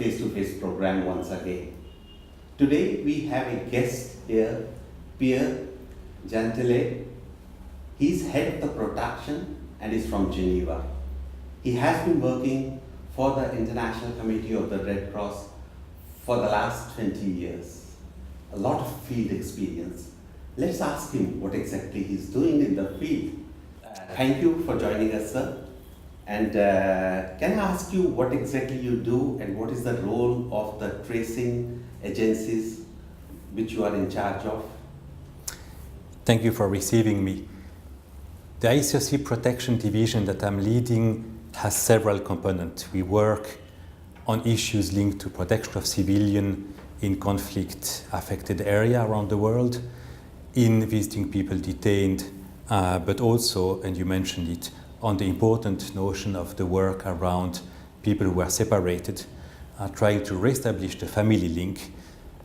face-to-face program once again. Today we have a guest here, Pierre Gentile. He's head of the production and is from Geneva. He has been working for the International Committee of the Red Cross for the last 20 years. A lot of field experience. Let's ask him what exactly he's doing in the field. Thank you for joining us, sir. And can I ask you what exactly you do and what is the role of the tracing agencies which you are in charge of? Thank you for receiving me. The ICRC protection division that I'm leading has several components. We work on issues linked to protection of civilians in conflict-affected areas around the world, in visiting people detained, but also, and you mentioned it, on the important notion of the work around people who are separated, trying to reestablish the family link,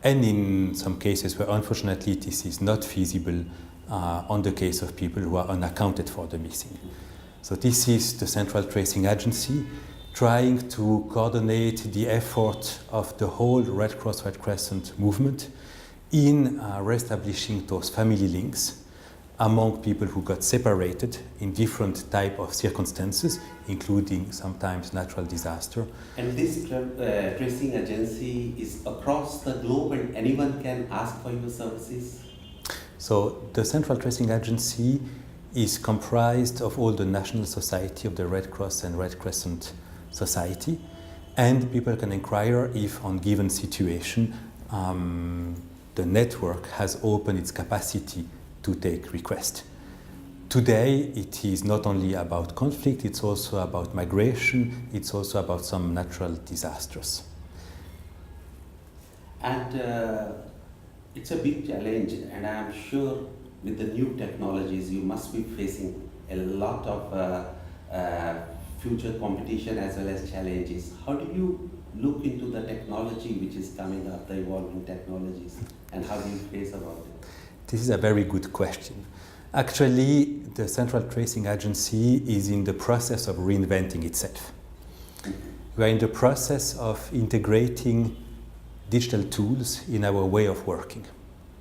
and in some cases where unfortunately this is not feasible, on the case of people who are unaccounted for the missing. So this is the Central Tracing Agency, trying to coordinate the effort of the whole Red Cross, Red Crescent movement in reestablishing those family links among people who got separated in different type of circumstances, including sometimes natural disaster. And this tracing agency is across the globe and anyone can ask for your services? So the Central Tracing Agency is comprised of all the National Society of the Red Cross and Red Crescent Society, and people can inquire if on given situation the network has opened its capacity to take requests. Today it is not only about conflict, it's also about migration, it's also about some natural disasters. And it's a big challenge, and I'm sure with the new technologies you must be facing a lot of future competition as well as challenges. How do you look into the technology which is coming up, the evolving technologies, and how do you face about it? This is a very good question. Actually, the Central Tracing Agency is in the process of reinventing itself. We are in the process of integrating digital tools in our way of working.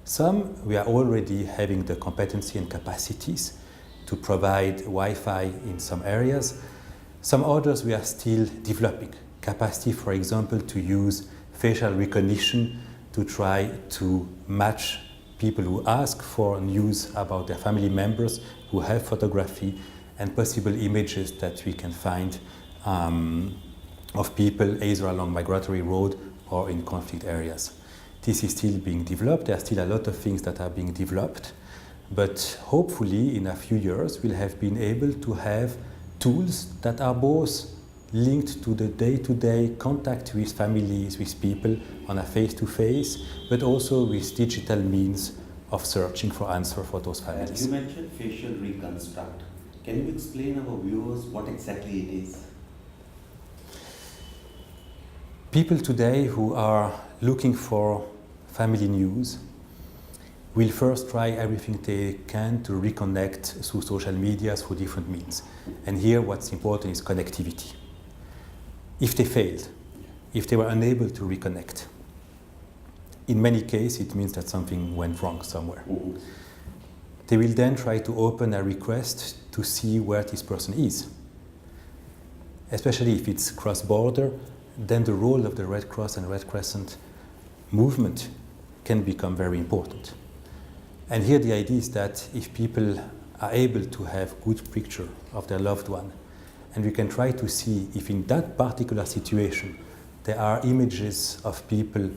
Some we are already having the competency and capacities to provide Wi-Fi in some areas. Some others we are still developing. Capacity, for example, to use facial recognition to try to match people who ask for news about their family members, who have photography and possible images that we can find of people either along migratory road or in conflict areas. This is still being developed. There are still a lot of things that are being developed, but hopefully in a few years we'll have been able to have tools that are both linked to the day-to-day contact with families, with people on a face-to-face, but also with digital means of searching for answer for those families. You mentioned facial reconstruct. Can you explain our viewers what exactly it is? People today who are looking for family news will first try everything they can to reconnect through social media, through different means. And here what's important is connectivity. If they failed, if they were unable to reconnect, in many cases it means that something went wrong somewhere. Mm-hmm. They will then try to open a request to see where this person is. Especially if it's cross-border, then the role of the Red Cross and Red Crescent movement can become very important. And here the idea is that if people are able to have good picture of their loved one, and we can try to see if in that particular situation there are images of people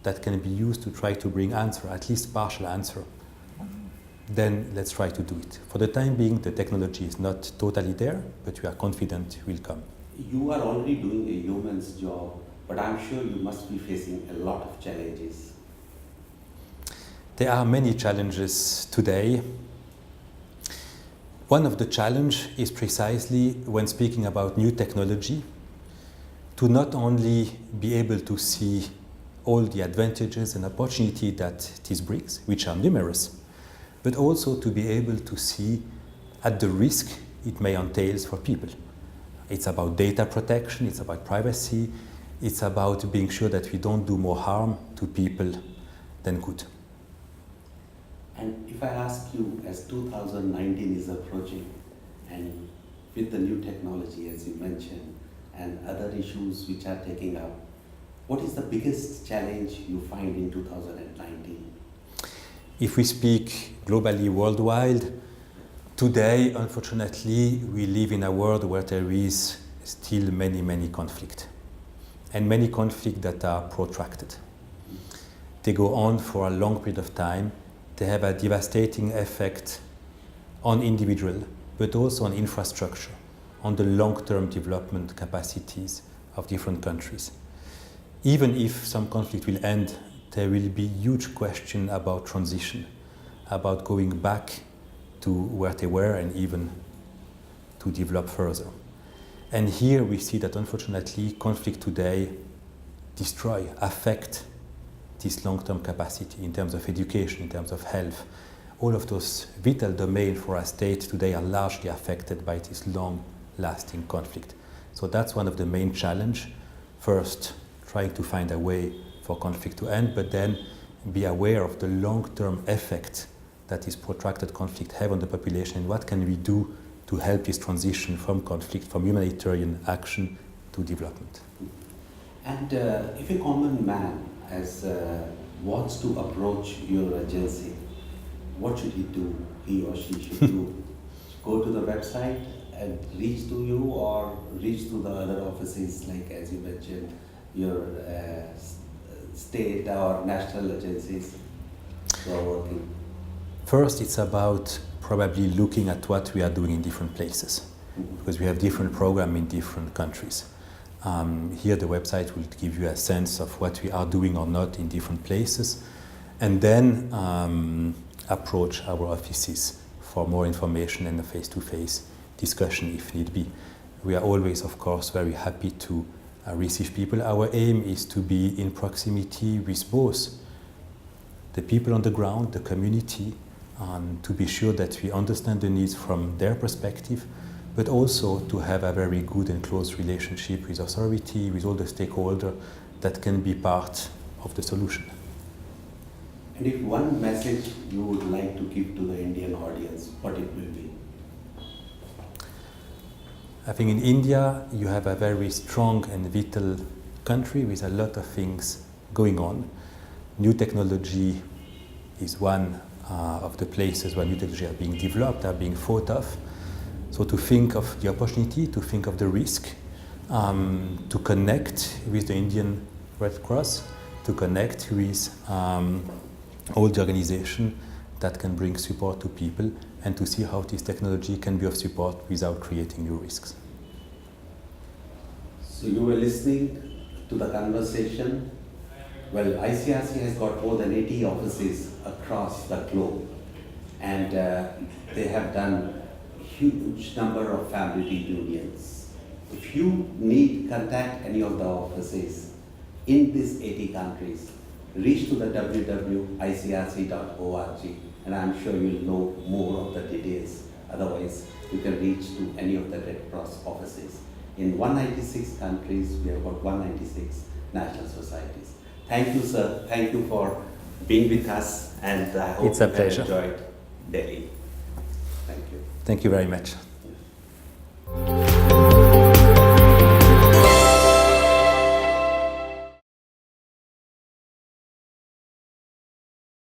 that can be used to try to bring answer, at least partial answer, then let's try to do it. For the time being, the technology is not totally there, but we are confident it will come. You are already doing a yeoman's job, but I'm sure you must be facing a lot of challenges. There are many challenges today. One of the challenges is precisely when speaking about new technology, to not only be able to see all the advantages and opportunity that this brings, which are numerous, but also to be able to see at the risk it may entail for people. It's about data protection, it's about privacy, It's about being sure that we don't do more harm to people than good. And if I ask you, as 2019 is approaching, and with the new technology, as you mentioned, and other issues which are taking up, what is the biggest challenge you find in 2019? If we speak globally, worldwide, today, unfortunately, we live in a world where there is still many conflicts, and many conflicts that are protracted. They go on for a long period of time. They have a devastating effect on individuals, but also on infrastructure, on the long-term development capacities of different countries. Even if some conflict will end, there will be huge question about transition, about going back to where they were and even to develop further. And here we see that unfortunately conflict today affect this long-term capacity in terms of education, in terms of health. All of those vital domains for a state today are largely affected by this long-lasting conflict. So that's one of the main challenges. First, trying to find a way for conflict to end, but then be aware of the long-term effect that this protracted conflict have on the population, and what can we do to help this transition from conflict, from humanitarian action to development. And if a common man wants to approach your agency, what should he do? He or she should do? Go to the website and reach to you, or reach to the other offices, like as you mentioned, your state or national agencies who are working? First, it's about probably looking at what we are doing in different places, because we have different programs in different countries. Here the website will give you a sense of what we are doing or not in different places, and then approach our offices for more information and a face-to-face discussion if need be. We are always, of course, very happy to receive people. Our aim is to be in proximity with both the people on the ground, the community, to be sure that we understand the needs from their perspective, but also to have a very good and close relationship with authority, with all the stakeholders that can be part of the solution. And if one message you would like to give to the Indian audience, what it will be? I think in India you have a very strong and vital country with a lot of things going on. New technology is one of the places where new technology are being developed, are being thought of. So to think of the opportunity, to think of the risk, to connect with the Indian Red Cross, to connect with all the organizations that can bring support to people, and to see how this technology can be of support without creating new risks. So you were listening to the conversation. Well, ICRC has got more than 80 offices across the globe, and they have done huge number of family reunions. If you need, contact any of the offices in these 80 countries, reach to the www.icrc.org, and I'm sure you'll know more of the details. Otherwise, you can reach to any of the Red Cross offices. In 196 countries, we have got 196 national societies. Thank you, sir. Thank you for being with us, and I hope it's a pleasure. You enjoyed Delhi. Thank you. Thank you very much.